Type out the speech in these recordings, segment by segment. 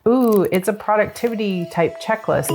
Ooh, it's a productivity type checklist.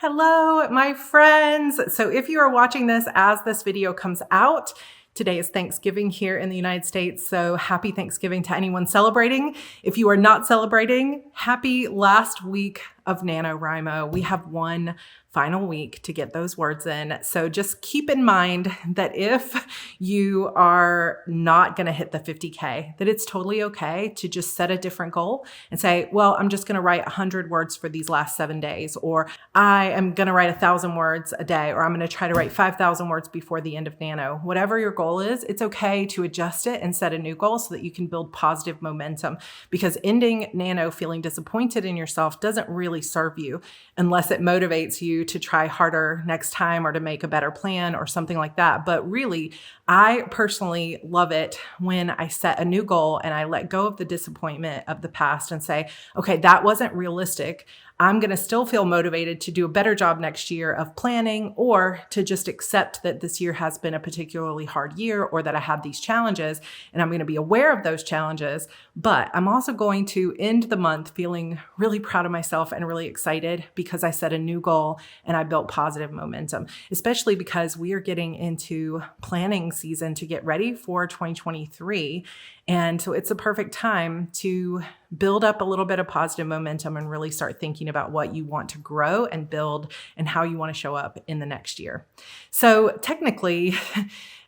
Hello, my friends. So if you are watching this as this video comes out, today is Thanksgiving here in the United States. So happy Thanksgiving to anyone celebrating. If you are not celebrating, happy last week of NaNoWriMo. We have one final week to get those words in. So just keep in mind that if you are not going to hit the 50K, that it's totally okay to just set a different goal and say, well, I'm just going to write 100 words for these last 7 days, or I am going to write 1,000 words a day, or I'm going to try to write 5,000 words before the end of Nano. Whatever your goal is, it's okay to adjust it and set a new goal so that you can build positive momentum, because ending Nano feeling disappointed in yourself doesn't really serve you unless it motivates you to try harder next time or to make a better plan or something like that. But really, I personally love it when I set a new goal and I let go of the disappointment of the past and say, okay, that wasn't realistic. I'm going to still feel motivated to do a better job next year of planning, or to just accept that this year has been a particularly hard year, or that I had these challenges and I'm going to be aware of those challenges. But I'm also going to end the month feeling really proud of myself and really excited because I set a new goal and I built positive momentum, especially because we are getting into planning season to get ready for 2023. And so it's a perfect time to build up a little bit of positive momentum and really start thinking about what you want to grow and build and how you want to show up in the next year. So technically,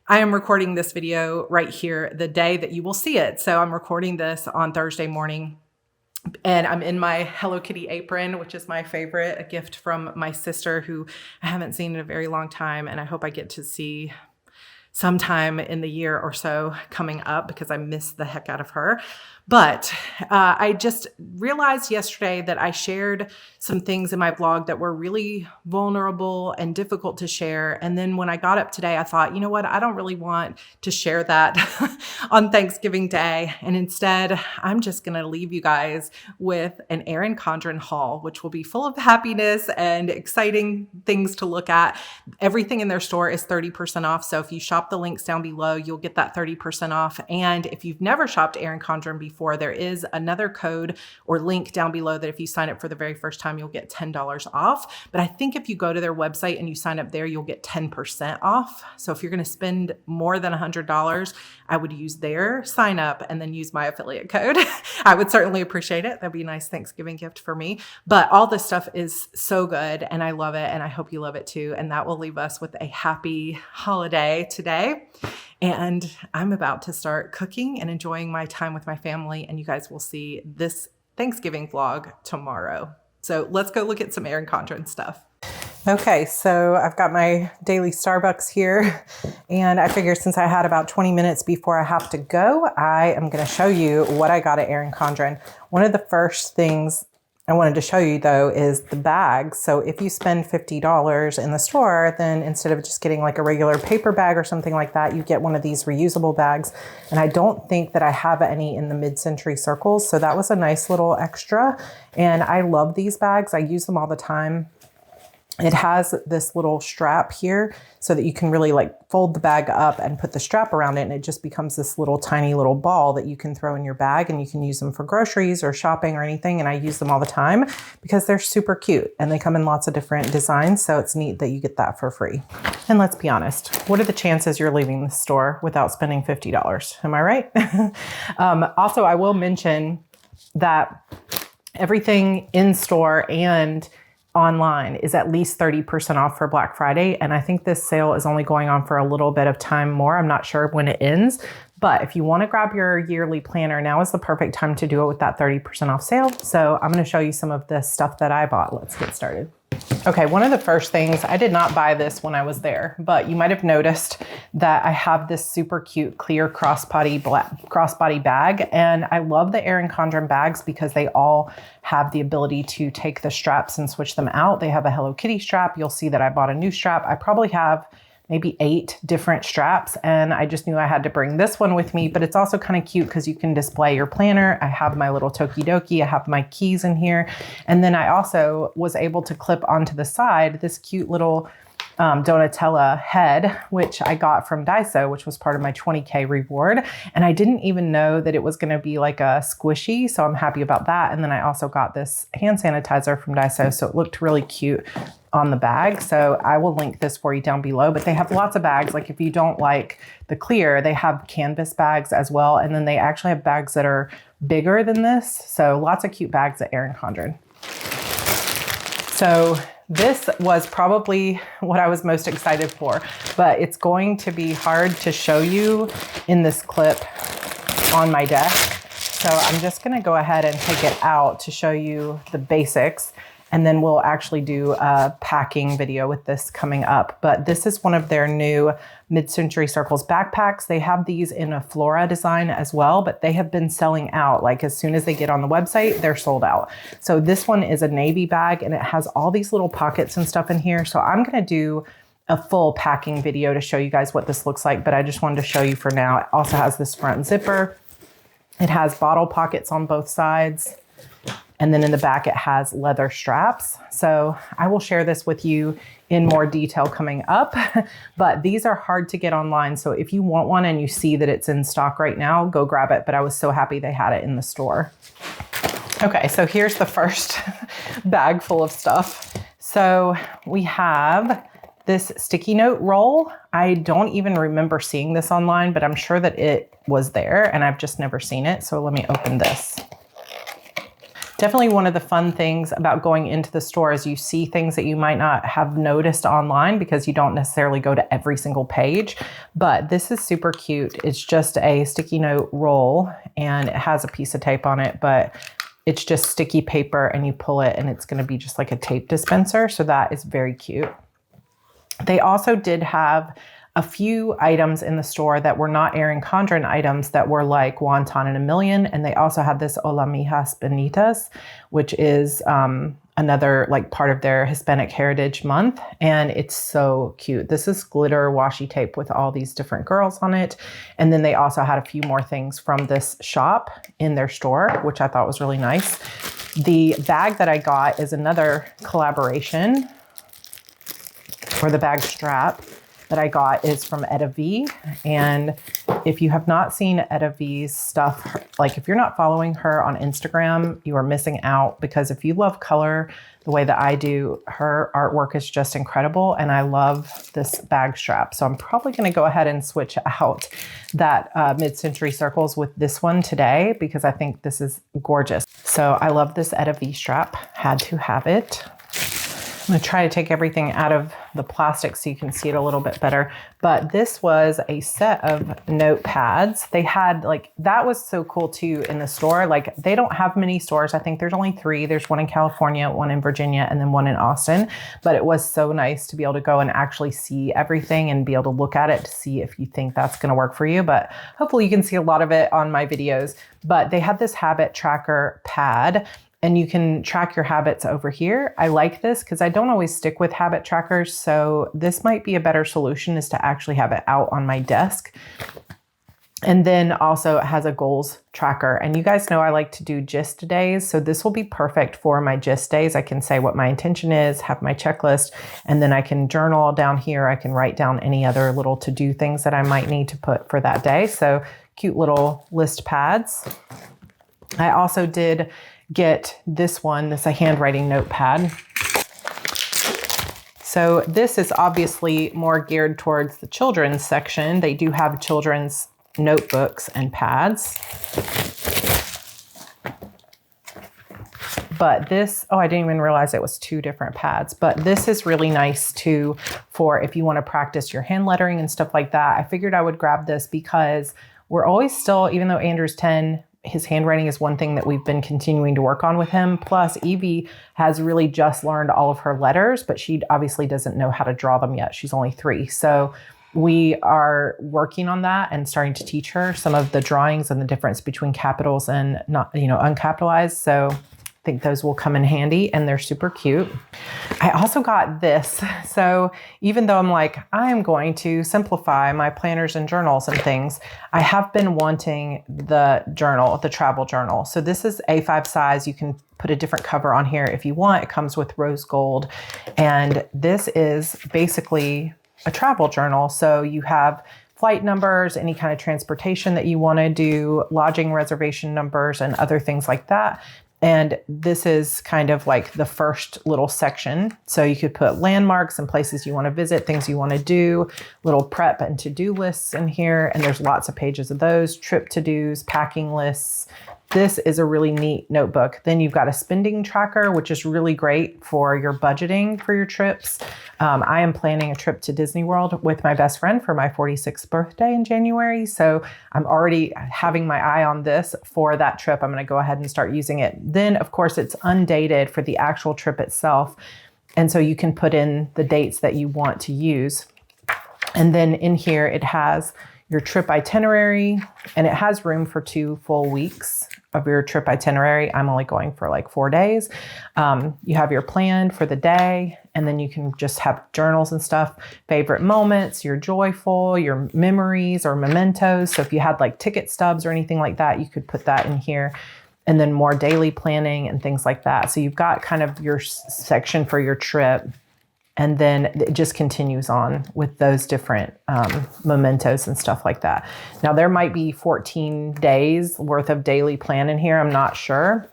I am recording this video right here the day that you will see it. So I'm recording this on Thursday morning. And I'm in my Hello Kitty apron, which is my favorite, a gift from my sister who I haven't seen in a very long time. And I hope I get to see sometime in the year or so coming up, because I miss the heck out of her. But I just realized yesterday that I shared some things in my vlog that were really vulnerable and difficult to share. And then when I got up today, I thought, you know what? I don't really want to share that on Thanksgiving Day. And instead, I'm just going to leave you guys with an Erin Condren haul, which will be full of happiness and exciting things to look at. Everything in their store is 30% off. So if you shop the links down below, you'll get that 30% off. And if you've never shopped Erin Condren before, there is another code or link down below that if you sign up for the very first time, you'll get $10 off. But I think if you go to their website and you sign up there, you'll get 10% off. So if you're going to spend more than $100, I would use their sign up and then use my affiliate code. I would certainly appreciate it. That'd be a nice Thanksgiving gift for me. But all this stuff is so good and I love it. And I hope you love it too. And that will leave us with a happy holiday today. And I'm about to start cooking and enjoying my time with my family. And you guys will see this Thanksgiving vlog tomorrow. So let's go look at some Erin Condren stuff. Okay, so I've got my daily Starbucks here. And I figured since I had about 20 minutes before I have to go, I am going to show you what I got at Erin Condren. One of the first things I wanted to show you though is the bag. So if you spend $50 in the store, then instead of just getting like a regular paper bag or something like that, you get one of these reusable bags. And I don't think that I have any in the mid-century circles. So that was a nice little extra. And I love these bags. I use them all the time. It has this little strap here so that you can really like fold the bag up and put the strap around it. And it just becomes this little tiny little ball that you can throw in your bag, and you can use them for groceries or shopping or anything. And I use them all the time because they're super cute and they come in lots of different designs. So it's neat that you get that for free. And let's be honest, what are the chances you're leaving the store without spending $50? Am I right? Also, I will mention that everything in store and online is at least 30% off for Black Friday. And I think this sale is only going on for a little bit of time more. I'm not sure when it ends, but if you want to grab your yearly planner, now is the perfect time to do it with that 30% off sale. So I'm going to show you some of the stuff that I bought. Let's get started. Okay, one of the first things, I did not buy this when I was there, but you might have noticed that I have this super cute clear crossbody bag. And I love the Erin Condren bags because they all have the ability to take the straps and switch them out. They have a Hello Kitty strap. You'll see that I bought a new strap. I probably have maybe 8 different straps, and I just knew I had to bring this one with me, but it's also kind of cute because you can display your planner. I have my little Tokidoki, I have my keys in here, and then I also was able to clip onto the side this cute little Donatella head, which I got from Daiso, which was part of my 20K reward. And I didn't even know that it was going to be like a squishy, so I'm happy about that. And then I also got this hand sanitizer from Daiso, so it looked really cute on the bag. So I will link this for you down below, but they have lots of bags. Like if you don't like the clear, they have canvas bags as well. And then they actually have bags that are bigger than this. So lots of cute bags at Erin Condren. So this was probably what I was most excited for, but it's going to be hard to show you in this clip on my desk. So I'm just gonna go ahead and take it out to show you the basics, and then we'll actually do a packing video with this coming up. But this is one of their new Mid-Century Circles backpacks. They have these in a flora design as well, but they have been selling out. Like as soon as they get on the website, they're sold out. So this one is a navy bag and it has all these little pockets and stuff in here. So I'm gonna do a full packing video to show you guys what this looks like, but I just wanted to show you for now. It also has this front zipper. It has bottle pockets on both sides. And then in the back, it has leather straps. So I will share this with you in more detail coming up, but these are hard to get online. So if you want one and you see that it's in stock right now, go grab it. But I was so happy they had it in the store. Okay, so here's the first bag full of stuff. So we have this sticky note roll. I don't even remember seeing this online, but I'm sure that it was there and I've just never seen it. So let me open this. Definitely one of the fun things about going into the store is you see things that you might not have noticed online because you don't necessarily go to every single page, but this is super cute. It's just a sticky note roll and it has a piece of tape on it, but it's just sticky paper and you pull it and it's going to be just like a tape dispenser. So that is very cute. They also did have a few items in the store that were not Erin Condren items that were like Wonton in a Million. And they also had this Hola Mijas Bonitas, which is another like part of their Hispanic Heritage Month. And it's so cute. This is glitter washi tape with all these different girls on it. And then they also had a few more things from this shop in their store, which I thought was really nice. The bag that I got is another collaboration, or the bag strap that I got is from Etta V. And if you have not seen Etta V's stuff, like if you're not following her on Instagram, you are missing out, because if you love color the way that I do, her artwork is just incredible. And I love this bag strap. So I'm probably gonna go ahead and switch out that Mid-Century Circles with this one today, because I think this is gorgeous. So I love this Etta V strap, had to have it. I'm gonna try to take everything out of the plastic so you can see it a little bit better. But this was a set of notepads. They had like, that was so cool too in the store. Like they don't have many stores. I think there's only 3. There's one in California, one in Virginia, and then one in Austin. But it was so nice to be able to go and actually see everything and be able to look at it to see if you think that's gonna work for you. But hopefully you can see a lot of it on my videos. But they had this habit tracker pad, and you can track your habits over here. I like this because I don't always stick with habit trackers. So this might be a better solution, is to actually have it out on my desk. And then also it has a goals tracker. And you guys know I like to do gist days. So this will be perfect for my gist days. I can say what my intention is, have my checklist, and then I can journal down here. I can write down any other little to-do things that I might need to put for that day. So cute little list pads. I also did get this one. This is a handwriting notepad. So this is obviously more geared towards the children's section. They do have children's notebooks and pads. But this, oh, I didn't even realize it was 2 different pads. But this is really nice too for if you want to practice your hand lettering and stuff like that. I figured I would grab this because we're always still, even though Andrew's 10, his handwriting is one thing that we've been continuing to work on with him. Plus, Evie has really just learned all of her letters, but she obviously doesn't know how to draw them yet. She's only 3. So we are working on that and starting to teach her some of the drawings and the difference between capitals and not, uncapitalized. So I think those will come in handy, and they're super cute. I also got this. So even though I'm like, I'm going to simplify my planners and journals and things, I have been wanting the journal, the travel journal. So this is A5 size. You can put a different cover on here if you want. It comes with rose gold. And this is basically a travel journal. So you have flight numbers, any kind of transportation that you want to do, lodging reservation numbers, and other things like that. And this is kind of like the first little section. So you could put landmarks and places you want to visit, things you want to do, little prep and to-do lists in here. And there's lots of pages of those, trip to-dos, packing lists. This is a really neat notebook. Then you've got a spending tracker, which is really great for your budgeting for your trips. I am planning a trip to Disney World with my best friend for my 46th birthday in January. So I'm already having my eye on this for that trip. I'm going to go ahead and start using it. Then, of course, it's undated for the actual trip itself. And so you can put in the dates that you want to use. And then in here, it has your trip itinerary, and it has room for 2 full weeks of your trip itinerary. I'm only going for like 4 days. You have your plan for the day, and then you can just have journals and stuff, favorite moments, your joyful, your memories or mementos. So if you had like ticket stubs or anything like that, you could put that in here. And then more daily planning and things like that. So you've got kind of your section for your trip. And then it just continues on with those different mementos and stuff like that. Now, there might be 14 days worth of daily plan in here. I'm not sure.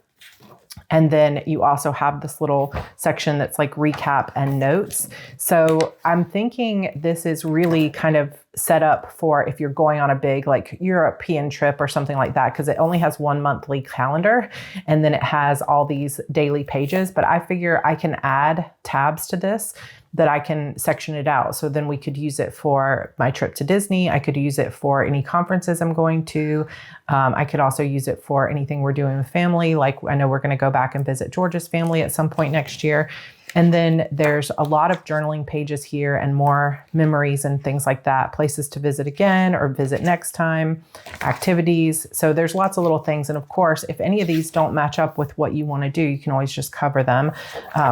And then you also have this little section that's like recap and notes. So I'm thinking this is really kind of set up for if you're going on a big like European trip or something like that, because it only has 1 monthly calendar and then it has all these daily pages. But I figure I can add tabs to this that I can section it out. So then we could use it for my trip to Disney. I could use it for any conferences I'm going to. I could also use it for anything we're doing with family. Like I know we're going to go back and visit George's family at some point next year. And then there's a lot of journaling pages here and more memories and things like that, places to visit again or visit next time, activities. So there's lots of little things. And of course, if any of these don't match up with what you want to do, you can always just cover them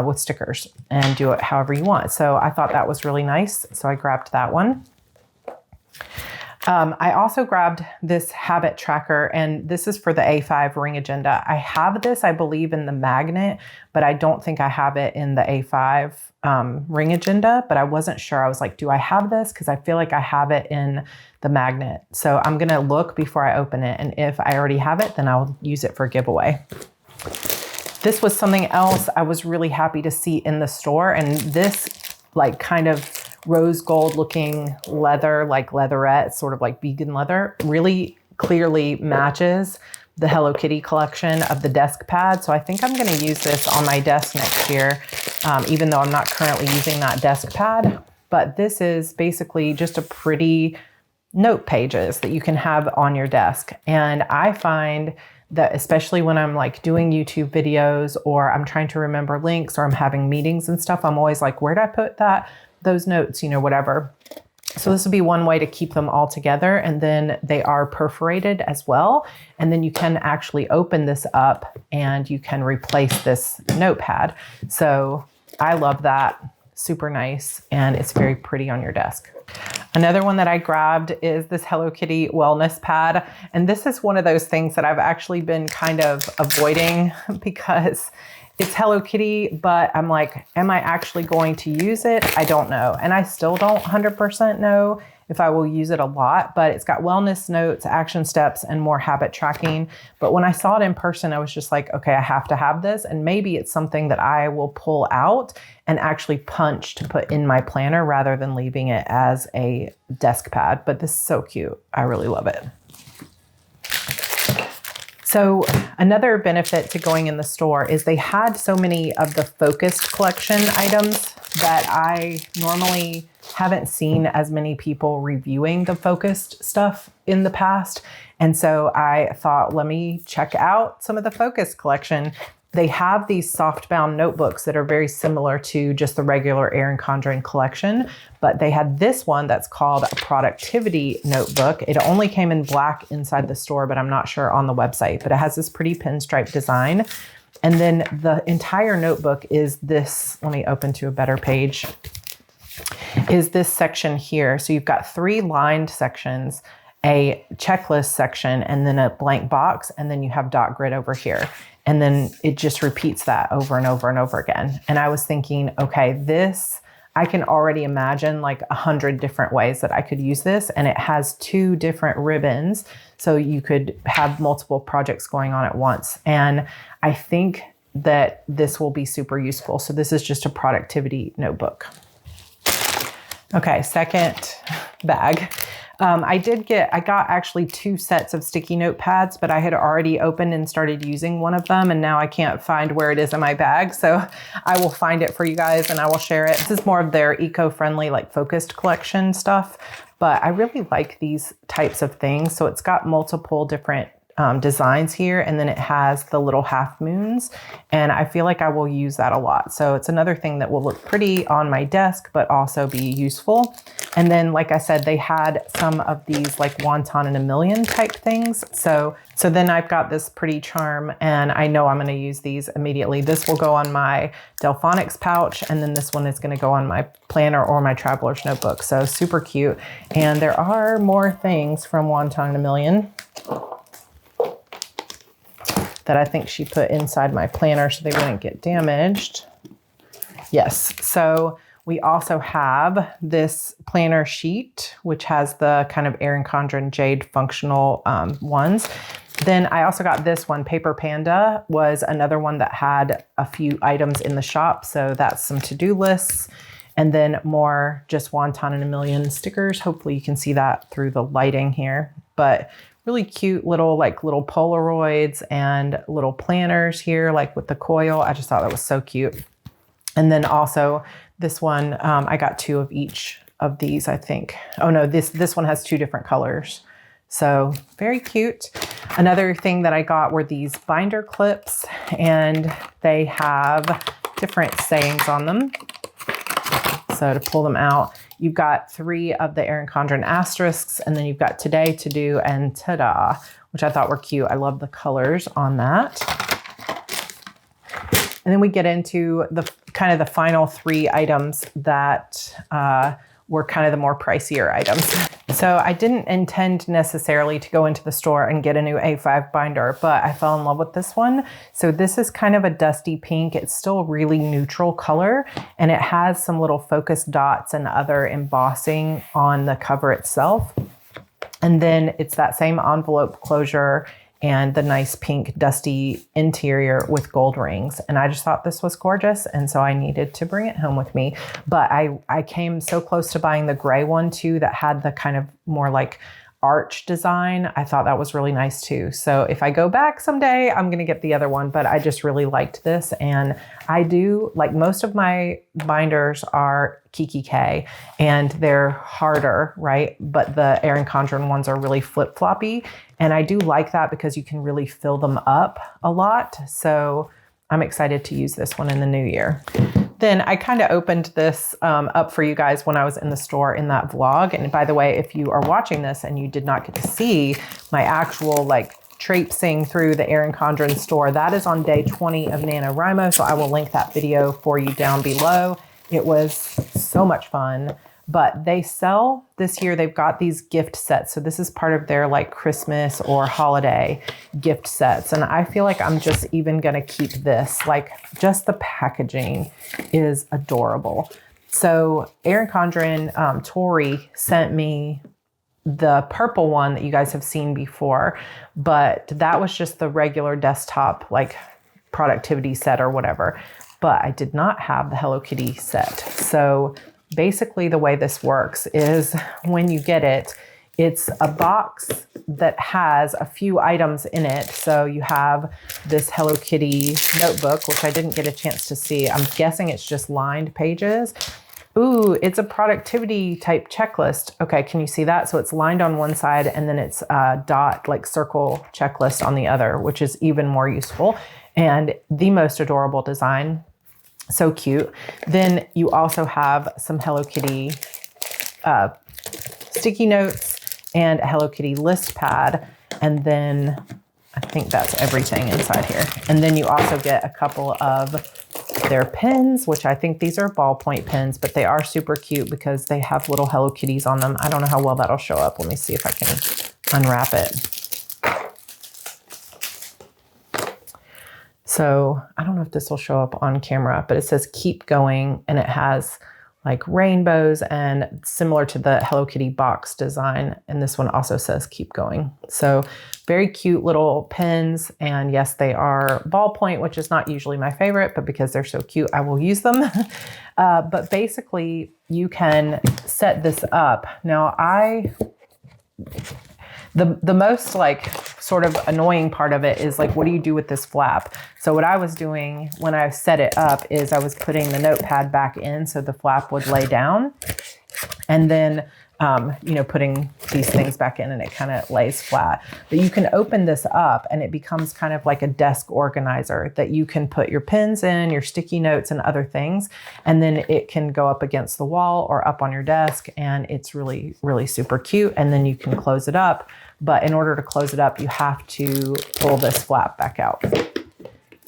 with stickers and do it however you want. So I thought that was really nice. So I grabbed that one. I also grabbed this habit tracker, and this is for the A5 ring agenda. I have this, I believe, in the magnet, but I don't think I have it in the A5 ring agenda, but I wasn't sure. I was like, do I have this? Because I feel like I have it in the magnet. So I'm going to look before I open it, and if I already have it, then I'll use it for a giveaway. This was something else I was really happy to see in the store, and this like kind of rose gold looking leather, like leatherette, sort of like vegan leather, really clearly matches the Hello Kitty collection of the desk pad. So I think I'm going to use this on my desk next year, even though I'm not currently using that desk pad. But this is basically just a pretty note pages that you can have on your desk. And I find that especially when I'm like doing YouTube videos or I'm trying to remember links or I'm having meetings and stuff, I'm always like, where'd I put those notes, whatever. So this would be one way to keep them all together. And then they are perforated as well. And then you can actually open this up and you can replace this notepad. So I love that. Super nice. And it's very pretty on your desk. Another one that I grabbed is this Hello Kitty wellness pad. And this is one of those things that I've actually been kind of avoiding because it's Hello Kitty, but I'm like, am I actually going to use it? I don't know. And I still don't 100% know if I will use it a lot, but it's got wellness notes, action steps, and more habit tracking. But when I saw it in person, I was just like, okay, I have to have this. And maybe it's something that I will pull out and actually punch to put in my planner rather than leaving it as a desk pad. But this is so cute. I really love it. So another benefit to going in the store is they had so many of the focused collection items that I normally haven't seen as many people reviewing the focused stuff in the past. And so I thought, let me check out some of the focused collection. They have these softbound notebooks that are very similar to just the regular Erin Condren collection, but they had this one that's called a productivity notebook. It only came in black inside the store, but I'm not sure on the website, but it has this pretty pinstripe design. And then the entire notebook is this, let me open to a better page, is this section here. So you've got 3 lined sections, a checklist section, and then a blank box, and then you have dot grid over here. And then it just repeats that over and over and over again. And I was thinking, okay, this, I can already imagine like 100 different ways that I could use this. And it has 2 different ribbons. So you could have multiple projects going on at once. And I think that this will be super useful. So this is just a productivity notebook. Okay, second bag. I got actually 2 sets of sticky note pads, but I had already opened and started using one of them, and now I can't find where it is in my bag. So I will find it for you guys and I will share it. This is more of their eco-friendly, like focused collection stuff, but I really like these types of things. So it's got multiple different designs here, and then it has the little half moons, and I feel like I will use that a lot. So it's another thing that will look pretty on my desk, but also be useful. And then, like I said, they had some of these like wonton in a million type things. So then I've got this pretty charm, and I know I'm going to use these immediately. This will go on my Delphonics pouch, and then this one is going to go on my planner or my traveler's notebook. So super cute. And there are more things from Wonton in a Million that I think she put inside my planner so they wouldn't get damaged. Yes, so we also have this planner sheet, which has the kind of Erin Condren Jade functional ones. Then I also got this one. Paper Panda was another one that had a few items in the shop. So that's some to-do lists, and then more just Wonton in a Million stickers. Hopefully you can see that through the lighting here, but really cute little Polaroids and little planners here, like with the coil. I just thought that was so cute. And then also this one, I got 2 of each of these, I think. Oh no, this one has 2 different colors. So very cute. Another thing that I got were these binder clips, and they have different sayings on them. So to pull them out, you've got 3 of the Erin Condren asterisks, and then you've got today, to do, and ta-da, which I thought were cute. I love the colors on that. And then we get into the kind of the final 3 items that were kind of the more pricier items. So I didn't intend necessarily to go into the store and get a new A5 binder, but I fell in love with this one. So this is kind of a dusty pink. It's still a really neutral color, and it has some little focused dots and other embossing on the cover itself. And then it's that same envelope closure and the nice pink dusty interior with gold rings. And I just thought this was gorgeous, and so I needed to bring it home with me. But I came so close to buying the gray one too that had the kind of more like arch design. I thought that was really nice too. So if I go back someday, I'm gonna get the other one, but I just really liked this. And I do, like, most of my binders are Kiki K and they're harder, right? But the Erin Condren ones are really flip-floppy. And I do like that because you can really fill them up a lot. So I'm excited to use this one in the new year. Then I kind of opened this up for you guys when I was in the store in that vlog. And by the way, if you are watching this and you did not get to see my actual like traipsing through the Erin Condren store, that is on day 20 of NaNoWriMo. So I will link that video for you down below. It was so much fun. But they sell this year, they've got these gift sets. So this is part of their like Christmas or holiday gift sets. And I feel like I'm just even gonna keep this. Like, just the packaging is adorable. So Erin Condren, Tori sent me the purple one that you guys have seen before, but that was just the regular desktop like productivity set or whatever. But I did not have the Hello Kitty set. So basically the way this works is when you get it, it's a box that has a few items in it. So you have this Hello Kitty notebook, which I didn't get a chance to see. I'm guessing it's just lined pages. Ooh, it's a productivity type checklist. Okay, can you see that? So it's lined on one side and then it's a dot, like circle checklist on the other, which is even more useful and the most adorable design. So cute. Then you also have some Hello Kitty sticky notes and a Hello Kitty list pad. And then I think that's everything inside here. And then you also get a couple of their pens, which I think these are ballpoint pens, but they are super cute because they have little Hello Kitties on them. I don't know how well that'll show up. Let me see if I can unwrap it. So I don't know if this will show up on camera, but it says keep going, and it has like rainbows and similar to the Hello Kitty box design. And this one also says keep going. So very cute little pens. And yes, they are ballpoint, which is not usually my favorite, but because they're so cute, I will use them. But basically you can set this up. Now the most like sort of annoying part of it is like, what do you do with this flap? So what I was doing when I set it up is I was putting the notepad back in so the flap would lay down, and then putting these things back in and it kind of lays flat. But you can open this up and it becomes kind of like a desk organizer that you can put your pens in, your sticky notes and other things. And then it can go up against the wall or up on your desk, and it's really, really super cute. And then you can close it up. But in order to close it up, you have to pull this flap back out.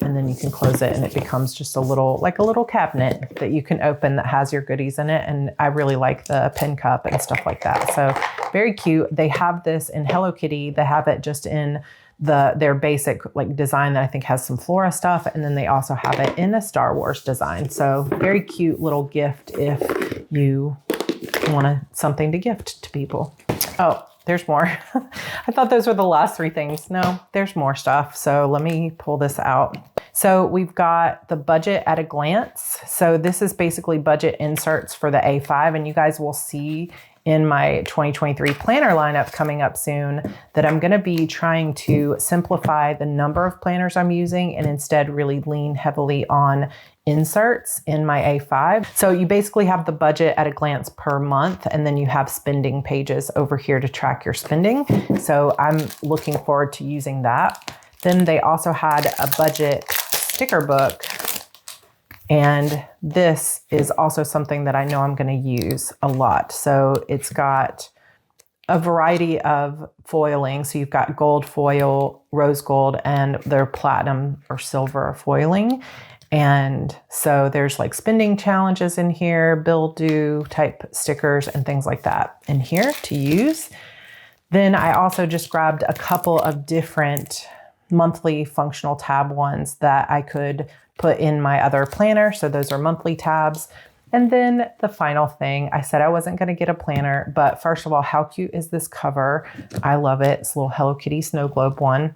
And then you can close it and it becomes just a little cabinet that you can open that has your goodies in it. And I really like the pen cup and stuff like that. So very cute. They have this in Hello Kitty. They have it just in their basic like design that I think has some Flora stuff. And then they also have it in a Star Wars design. So very cute little gift if you want something to gift to people. Oh, there's more. I thought those were the last three things. No, there's more stuff. So let me pull this out. So we've got the budget at a glance. So this is basically budget inserts for the A5, and you guys will see in my 2023 planner lineup coming up soon that I'm going to be trying to simplify the number of planners I'm using and instead really lean heavily on inserts in my A5. So you basically have the budget at a glance per month, and then you have spending pages over here to track your spending. So I'm looking forward to using that. Then they also had a budget sticker book, and this is also something that I know I'm going to use a lot. So it's got a variety of foiling. So you've got gold foil, rose gold, and their platinum or silver foiling. And so there's like spending challenges in here, bill due type stickers and things like that in here to use. Then I also just grabbed a couple of different monthly functional tab ones that I could put in my other planner. So those are monthly tabs. And then the final thing, I said I wasn't going to get a planner, but first of all, how cute is this cover? I love it. It's a little Hello Kitty snow globe one.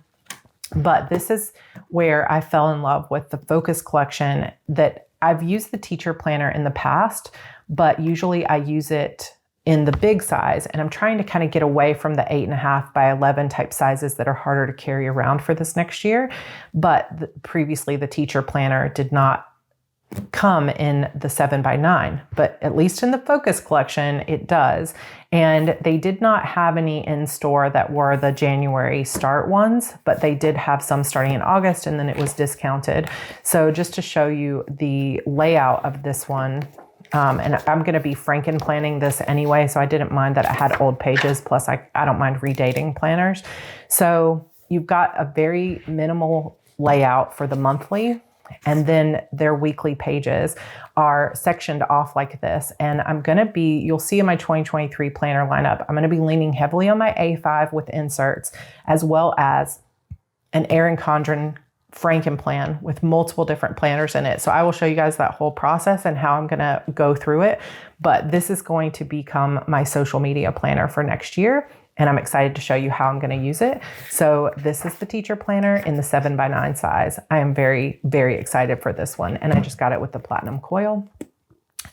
But this is where I fell in love with the Focus collection. That I've used the teacher planner in the past, but usually I use it in the big size, and I'm trying to kind of get away from the 8.5 by 11 type sizes that are harder to carry around for this next year. But previously the teacher planner did not come in the 7 by 9, but at least in the Focus collection, it does. And they did not have any in store that were the January start ones, but they did have some starting in August, and then it was discounted. So just to show you the layout of this one, and I'm going to be Franken planning this anyway, so I didn't mind that it had old pages. Plus I don't mind redating planners. So you've got a very minimal layout for the monthly, and then their weekly pages are sectioned off like this. And you'll see in my 2023 planner lineup, I'm going to be leaning heavily on my A5 with inserts, as well as an Erin Condren Franken plan with multiple different planners in it. So I will show you guys that whole process and how I'm going to go through it. But this is going to become my social media planner for next year, and I'm excited to show you how I'm going to use it. So this is the teacher planner in the 7 by 9 size. I am very, very excited for this one, and I just got it with the platinum coil.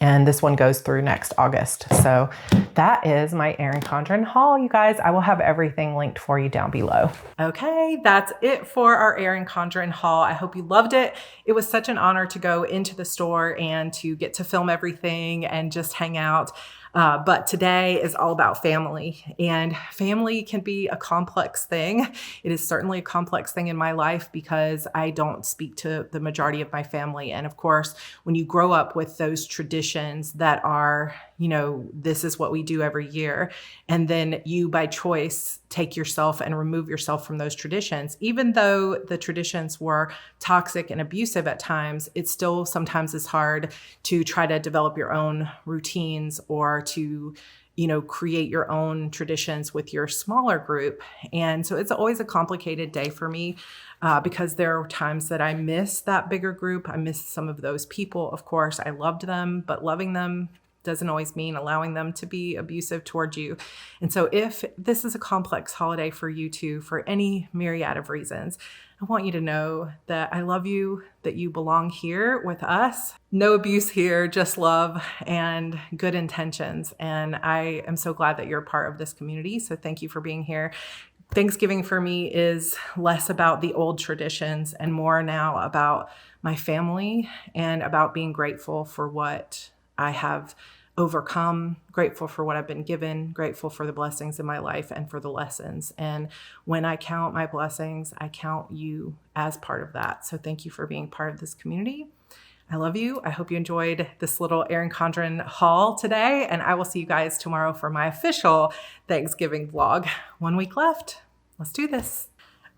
And this one goes through next August. So that is my Erin Condren haul, you guys. I will have everything linked for you down below. Okay, that's it for our Erin Condren haul. I hope you loved it. It was such an honor to go into the store and to get to film everything and just hang out. But today is all about family, and family can be a complex thing. It is certainly a complex thing in my life because I don't speak to the majority of my family. And of course, when you grow up with those traditions that are, you know, this is what we do every year, and then you by choice take yourself and remove yourself from those traditions, even though the traditions were toxic and abusive at times, it still sometimes is hard to try to develop your own routines or to, you know, create your own traditions with your smaller group. And so it's always a complicated day for me because there are times that I miss that bigger group. I miss some of those people. Of course, I loved them, but loving them doesn't always mean allowing them to be abusive towards you. And so if this is a complex holiday for you too, for any myriad of reasons, I want you to know that I love you, that you belong here with us. No abuse here, just love and good intentions. And I am so glad that you're a part of this community. So thank you for being here. Thanksgiving for me is less about the old traditions and more now about my family and about being grateful for what I have overcome, grateful for what I've been given, grateful for the blessings in my life and for the lessons. And when I count my blessings, I count you as part of that. So thank you for being part of this community. I love you. I hope you enjoyed this little Erin Condren haul today, and I will see you guys tomorrow for my official Thanksgiving vlog. 1 week left. Let's do this.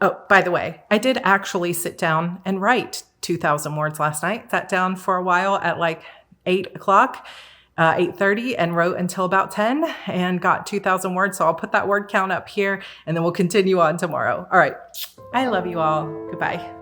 Oh, by the way, I did actually sit down and write 2,000 words last night. Sat down for a while at like 8 o'clock, 8:30, and wrote until about 10 and got 2,000 words. So I'll put that word count up here and then we'll continue on tomorrow. All right. I love you all. Goodbye.